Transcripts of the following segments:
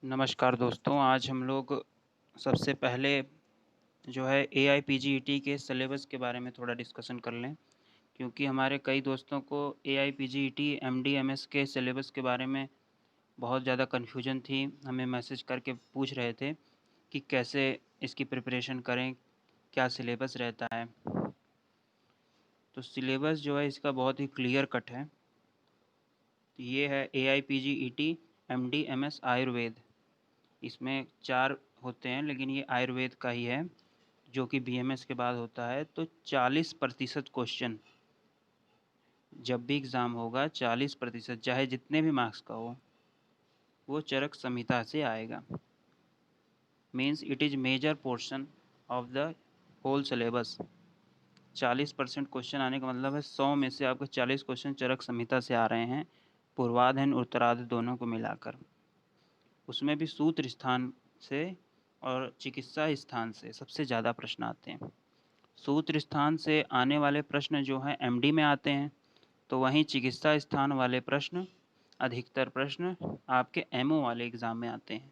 नमस्कार दोस्तों, आज हम लोग सबसे पहले जो है एआईपीजीईटी के सिलेबस के बारे में थोड़ा डिस्कशन कर लें, क्योंकि हमारे कई दोस्तों को एआईपीजीईटी एमडीएमएस के सिलेबस के बारे में बहुत ज़्यादा कन्फ्यूजन थी। हमें मैसेज करके पूछ रहे थे कि कैसे इसकी प्रिपरेशन करें, क्या सिलेबस रहता है। तो सिलेबस जो है इसका बहुत ही क्लियर कट है। तो ये है एआईपीजीईटी एमडीएमएस आयुर्वेद। इसमें 4 होते हैं, लेकिन ये आयुर्वेद का ही है जो कि बीएमएस के बाद होता है। तो 40% क्वेश्चन जब भी एग्ज़ाम होगा, 40% चाहे जितने भी मार्क्स का हो, वो चरक संहिता से आएगा। Means it is major portion of the whole syllabus. 40% question आने का मतलब है 100 में से आपके 40 क्वेश्चन चरक संहिता से आ रहे हैं, पूर्वार्ध एंड उत्तरार्ध दोनों को मिलाकर। उसमें भी सूत्र स्थान से और चिकित्सा स्थान से सबसे ज़्यादा प्रश्न आते हैं। सूत्र स्थान से आने वाले प्रश्न जो हैं एमडी में आते हैं, तो वहीं चिकित्सा स्थान वाले प्रश्न, अधिकतर प्रश्न आपके एमओ वाले एग्ज़ाम में आते हैं।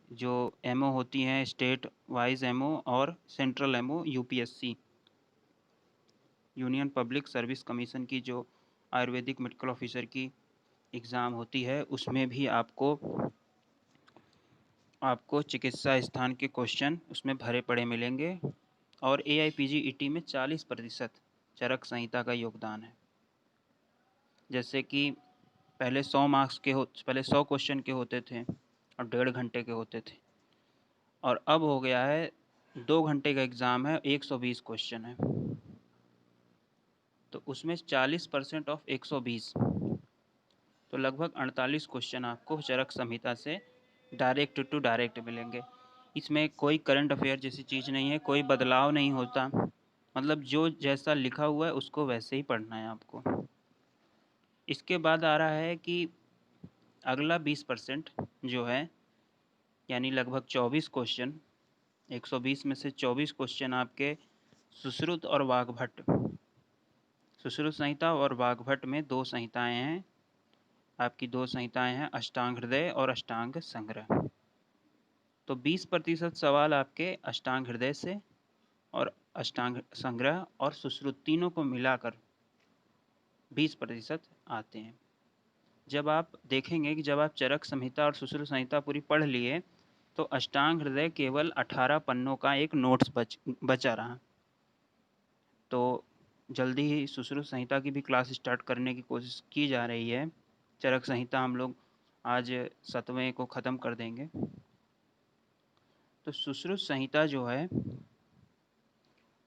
जो एमओ होती हैं स्टेट वाइज एमओ और central MO UPSC, union public service commission की जो आयुर्वेदिक मेडिकल ऑफिसर की एग्ज़ाम होती है, उसमें भी आपको चिकित्सा स्थान के क्वेश्चन उसमें भरे पड़े मिलेंगे। और एआईपीजीईटी में 40% चरक संहिता का योगदान है। जैसे कि पहले 100 क्वेश्चन के होते थे और 1.5 घंटे के होते थे, और अब हो गया है 2 घंटे का एग्ज़ाम है, 120 क्वेश्चन है। तो उसमें 40% ऑफ 120, तो लगभग 48 क्वेश्चन आपको चरक संहिता से डायरेक्ट टू डायरेक्ट मिलेंगे। इसमें कोई करंट अफेयर जैसी चीज़ नहीं है, कोई बदलाव नहीं होता। मतलब जो जैसा लिखा हुआ है उसको वैसे ही पढ़ना है आपको। इसके बाद आ रहा है कि अगला 20% जो है, यानी लगभग 24 क्वेश्चन, 120 में से 24 क्वेश्चन आपके सुश्रुत और वाग्भट। सुश्रुत संहिता और वाग्भट में 2 संहिताएं हैं। आपकी 2 संहिताएं हैं, अष्टांग हृदय और अष्टांग संग्रह। तो 20% सवाल आपके अष्टांग हृदय से और अष्टांग संग्रह और सुश्रुत तीनों को मिलाकर 20% आते हैं। जब आप देखेंगे कि जब आप चरक संहिता और सुश्रुत संहिता पूरी पढ़ लिए, तो अष्टांग हृदय केवल 18 पन्नों का एक नोट्स बचा रहा। तो जल्दी ही सुश्रुत संहिता की भी क्लास स्टार्ट करने की कोशिश की जा रही है। चरक संहिता हम लोग आज 7वें को ख़त्म कर देंगे। तो सुश्रुत संहिता जो है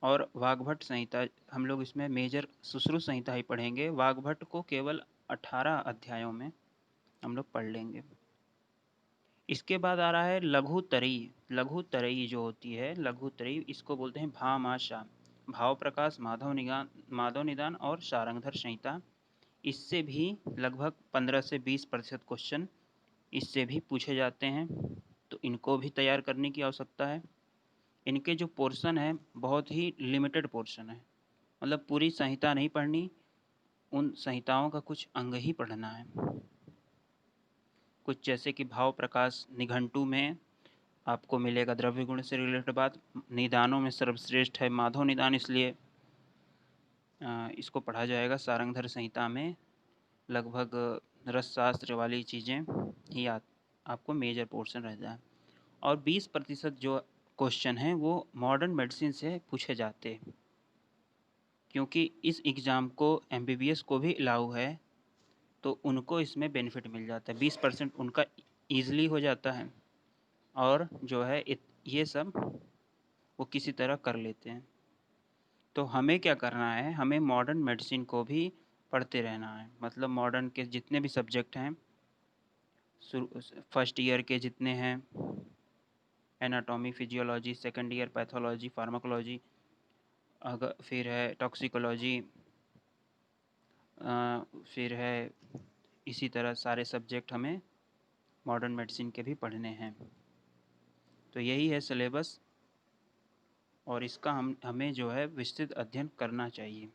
और वाग्भट संहिता, हम लोग इसमें मेजर सुश्रुत संहिता ही पढ़ेंगे। वाग्भट को केवल 18 अध्यायों में हम लोग पढ़ लेंगे। इसके बाद आ रहा है लघुतरई। लघुतरई जो होती है, लघुतरई इसको बोलते हैं भामाशा, भाव प्रकाश, माधव निदान और सारंगधर संहिता। इससे भी लगभग 15 से 20% क्वेश्चन इससे भी पूछे जाते हैं, तो इनको भी तैयार करने की आवश्यकता है। इनके जो पोर्शन है बहुत ही लिमिटेड पोर्शन है, मतलब पूरी संहिता नहीं पढ़नी, उन संहिताओं का कुछ अंग ही पढ़ना है। कुछ जैसे कि भाव प्रकाश निघंटु में आपको मिलेगा द्रव्य गुण से रिलेटेड बात। निदानों में सर्वश्रेष्ठ है माधव निदान, इसलिए इसको पढ़ा जाएगा। सारंगधर संहिता में लगभग रसशास्त्र वाली चीज़ें ही आपको मेजर पोर्शन रहता है। और 20% जो क्वेश्चन हैं वो मॉडर्न मेडिसिन से पूछे जाते हैं, क्योंकि इस एग्ज़ाम को एमबीबीएस को भी अलाउ है, तो उनको इसमें बेनिफिट मिल जाता है। 20% उनका ईज़िली हो जाता है, और जो है ये सब वो किसी तरह कर लेते हैं। तो हमें क्या करना है, हमें मॉडर्न मेडिसिन को भी पढ़ते रहना है। मतलब मॉडर्न के जितने भी सब्जेक्ट हैं, फर्स्ट ईयर के जितने हैं, anatomy, physiology, second year pathology, pharmacology, अगर फिर है टॉक्सिकोलॉजी, फिर है इसी तरह सारे सब्जेक्ट हमें मॉडर्न मेडिसिन के भी पढ़ने हैं। तो यही है सिलेबस, और इसका हमें जो है विस्तृत अध्ययन करना चाहिए।